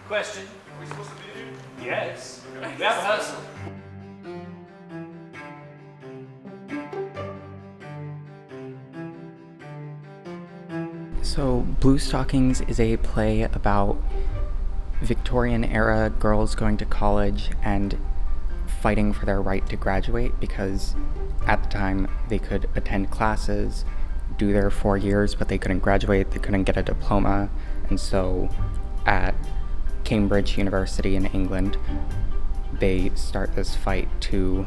Question. Are we supposed to be here? Yes. We have rehearsal. So, Blue Stockings is a play about Victorian-era girls going to college and fighting for their right to graduate because at the time they could attend classes, do their 4 years, but they couldn't graduate, they couldn't get a diploma, and so at Cambridge University in England, they start this fight to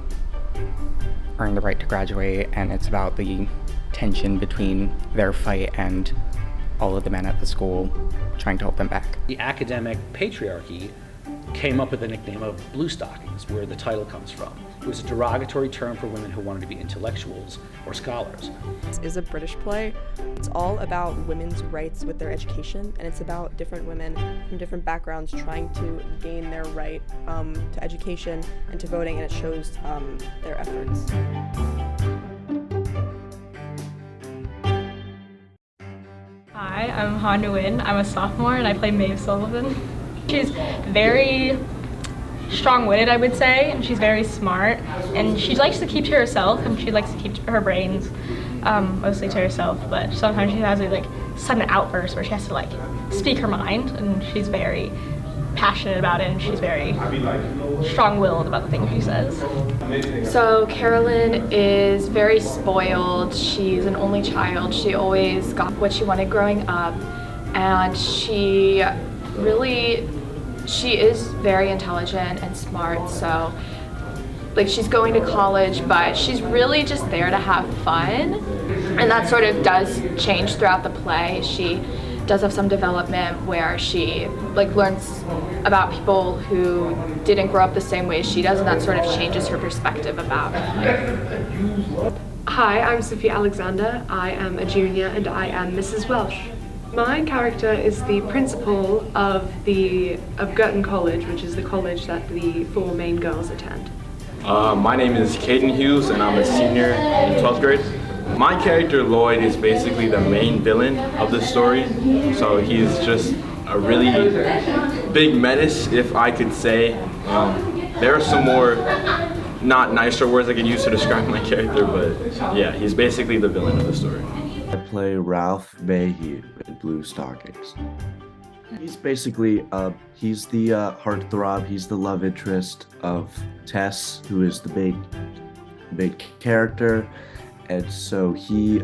earn the right to graduate, and it's about the tension between their fight and all of the men at the school trying to hold them back. The academic patriarchy came up with the nickname of Blue Stockings, where the title comes from. It was a derogatory term for women who wanted to be intellectuals or scholars. This is a British play. It's all about women's rights with their education, and it's about different women from different backgrounds trying to gain their right to education and to voting, and it shows their efforts. Hi, I'm Han Nguyen. I'm a sophomore and I play Maeve Sullivan. She's very strong-witted, I would say, and she's very smart, and she likes to keep to herself, and she likes to keep her brains mostly to herself, but sometimes she has a sudden outburst where she has to speak her mind, and she's very passionate about it, and she's very strong-willed about the things she says. So Carolyn is very spoiled. She's an only child. She always got what she wanted growing up, and she is very intelligent and smart. So she's going to college, but she's really just there to have fun, and that sort of does change throughout the play. She does have some development where she learns about people who didn't grow up the same way as she does, and that sort of changes her perspective about life. Hi, I'm Sophie Alexander. I am a junior and I am Mrs. Welsh. My character is the principal of Girton College, which is the college that the 4 main girls attend. My name is Caden Hughes and I'm a senior in 12th grade. My character Lloyd is basically the main villain of the story, so he's just a really big menace, if I could say. There are some more not nicer words I could use to describe my character, but yeah, he's basically the villain of the story. I play Ralph Mayhew in Blue Stockings. He's basically, he's the heartthrob, he's the love interest of Tess, who is the main character. And so he's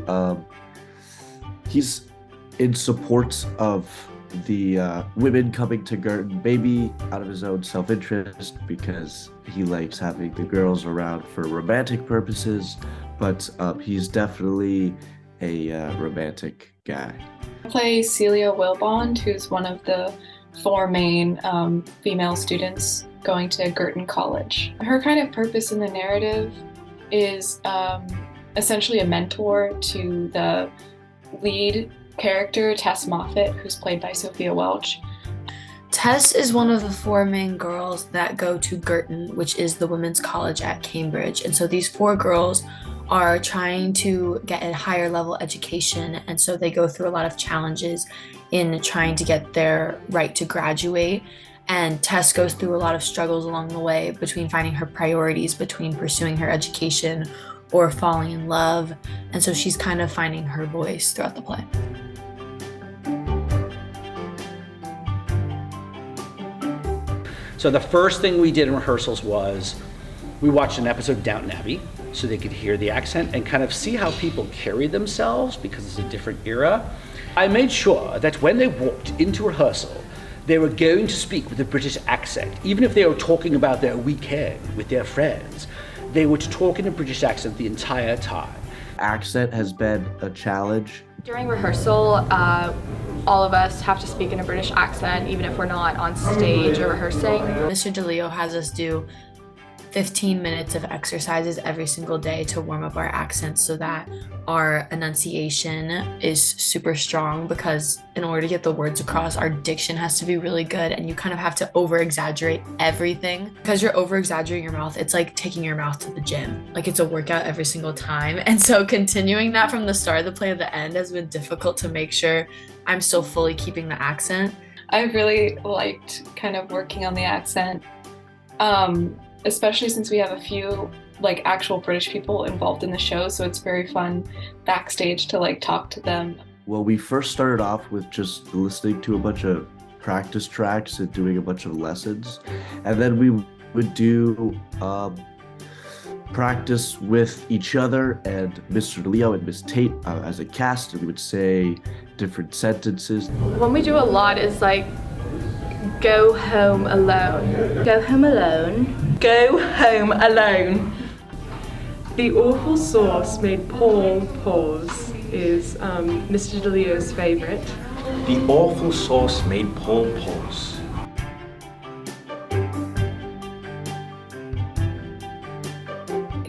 in support of the women coming to Girton, maybe out of his own self-interest because he likes having the girls around for romantic purposes, but he's definitely a romantic guy. I play Celia Wilbond, who's one of the 4 main female students going to Girton College. Her kind of purpose in the narrative is essentially a mentor to the lead character, Tess Moffat, who's played by Sophia Welch. Tess is one of the 4 main girls that go to Girton, which is the women's college at Cambridge. And so these 4 girls are trying to get a higher level education, and so they go through a lot of challenges in trying to get their right to graduate. And Tess goes through a lot of struggles along the way between finding her priorities, between pursuing her education or falling in love. And so she's kind of finding her voice throughout the play. So the first thing we did in rehearsals was we watched an episode of Downton Abbey so they could hear the accent and kind of see how people carry themselves because it's a different era. I made sure that when they walked into rehearsal, they were going to speak with a British accent. Even if they were talking about their weekend with their friends, they were to talk in a British accent the entire time. Accent has been a challenge. During rehearsal, all of us have to speak in a British accent, even if we're not on stage or rehearsing. Mr. DeLeo has us do 15 minutes of exercises every single day to warm up our accents so that our enunciation is super strong, because in order to get the words across, our diction has to be really good, and you kind of have to over-exaggerate everything. Because you're over-exaggerating your mouth, it's like taking your mouth to the gym. It's a workout every single time. And so continuing that from the start of the play to the end has been difficult to make sure I'm still fully keeping the accent. I really liked kind of working on the accent, especially since we have a few like actual British people involved in the show, so it's very fun backstage to like talk to them. Well, we first started off with just listening to a bunch of practice tracks and doing a bunch of lessons, and then we would do practice with each other and Mr. Leo and Miss Tate as a cast, and we would say different sentences. One we do a lot is like, go home alone. Go home alone. Go home alone. The awful sauce made Paul pause is Mr. DeLeo's favorite. The awful sauce made Paul pause.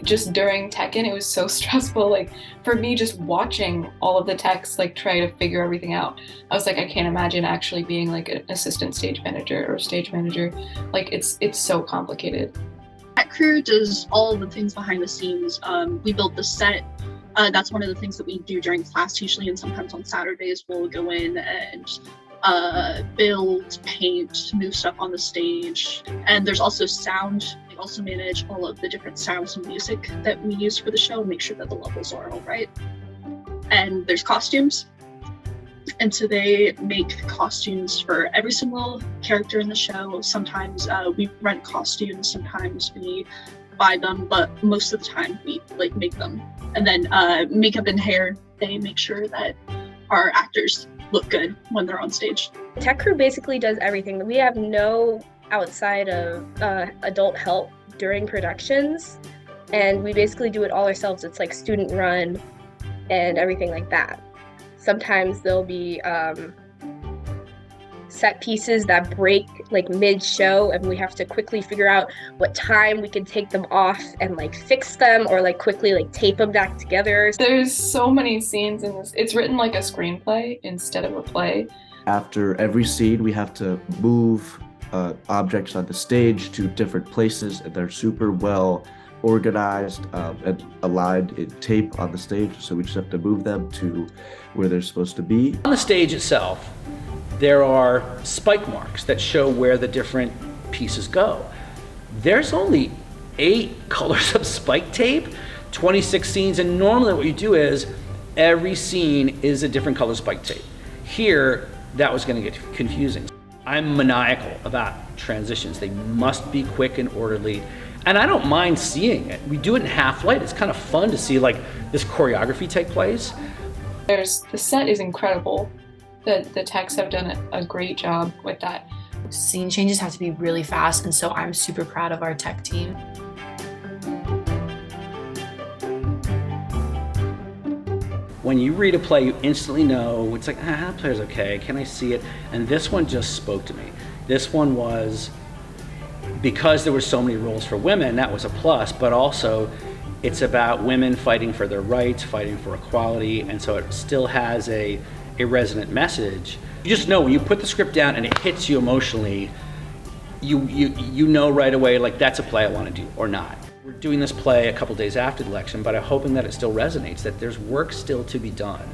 Just during Tekken, it was so stressful. Like for me, just watching all of the techs like try to figure everything out. I was like, I can't imagine actually being like an assistant stage manager or stage manager. Like it's so complicated. Tech crew does all the things behind the scenes. We build the set. That's one of the things that we do during class usually, and sometimes on Saturdays we'll go in and build, paint, move stuff on the stage. And there's also sound. We also manage all of the different sounds and music that we use for the show and make sure that the levels are all right. And there's costumes. And so they make costumes for every single character in the show. Sometimes we rent costumes, sometimes we buy them, but most of the time we like make them. And then makeup and hair, they make sure that our actors look good when they're on stage. Tech crew basically does everything. We have no outside of adult help during productions, and we basically do it all ourselves. It's like student run and everything like that. Sometimes there'll be set pieces that break like mid-show, and we have to quickly figure out what time we can take them off and like fix them or like quickly like tape them back together. There's so many scenes in this. It's written like a screenplay instead of a play. After every scene, we have to move objects on the stage to different places, and they're super well organized and aligned in tape on the stage, so we just have to move them to where they're supposed to be. On the stage itself, there are spike marks that show where the different pieces go. There's only 8 colors of spike tape, 26 scenes, and normally what you do is every scene is a different color spike tape. Here, that was gonna get confusing. I'm maniacal about transitions. They must be quick and orderly. And I don't mind seeing it. We do it in half light. It's kind of fun to see like this choreography take place. The set is incredible. The techs have done a great job with that. Scene changes have to be really fast, and so I'm super proud of our tech team. When you read a play, you instantly know, it's like, that player's okay, can I see it? And this one just spoke to me. This one was, because there were so many roles for women, that was a plus, but also it's about women fighting for their rights, fighting for equality, and so it still has a resonant message. You just know when you put the script down and it hits you emotionally, you know right away, like that's a play I want to do or not. We're doing this play a couple days after the election, but I'm hoping that it still resonates, that there's work still to be done.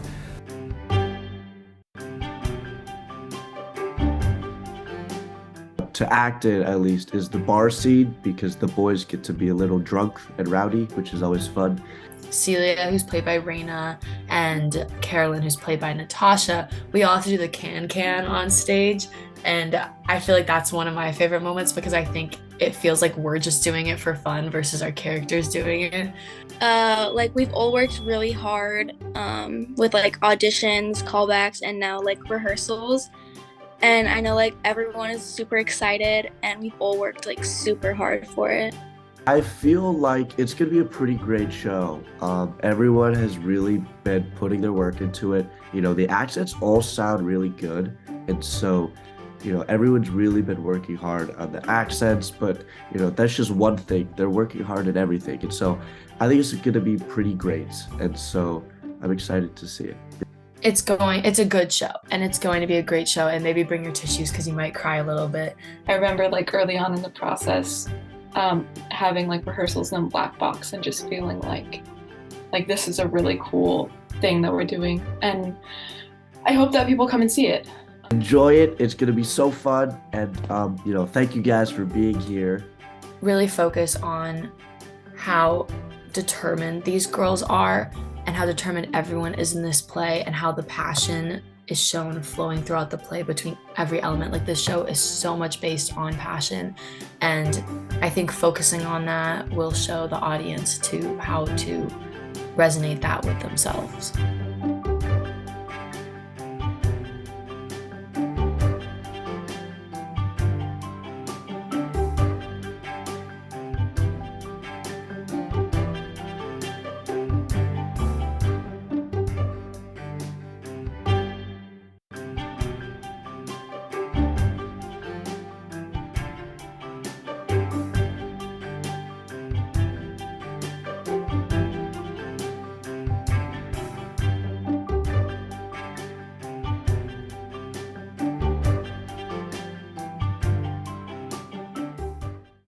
To act in, at least, is the bar scene, because the boys get to be a little drunk and rowdy, which is always fun. Celia, who's played by Raina, and Carolyn, who's played by Natasha, we all have to do the can on stage, and I feel like that's one of my favorite moments because I think it feels like we're just doing it for fun versus our characters doing it. Like we've all worked really hard with like auditions, callbacks, and now like rehearsals. And I know like everyone is super excited and we've all worked like super hard for it. I feel like it's going to be a pretty great show. Everyone has really been putting their work into it. You know, the accents all sound really good. And so, you know, everyone's really been working hard on the accents, but, you know, that's just one thing. They're working hard at everything. And so I think it's going to be pretty great. And so I'm excited to see it. It's a good show, and it's going to be a great show, and maybe bring your tissues because you might cry a little bit. I remember like early on in the process, having like rehearsals in black box and just feeling like this is a really cool thing that we're doing, and I hope that people come and see it. Enjoy it. It's going to be so fun. And, thank you guys for being here. Really focus on how determined these girls are and how determined everyone is in this play and how the passion is shown flowing throughout the play between every element. Like, this show is so much based on passion, and I think focusing on that will show the audience to how to resonate that with themselves.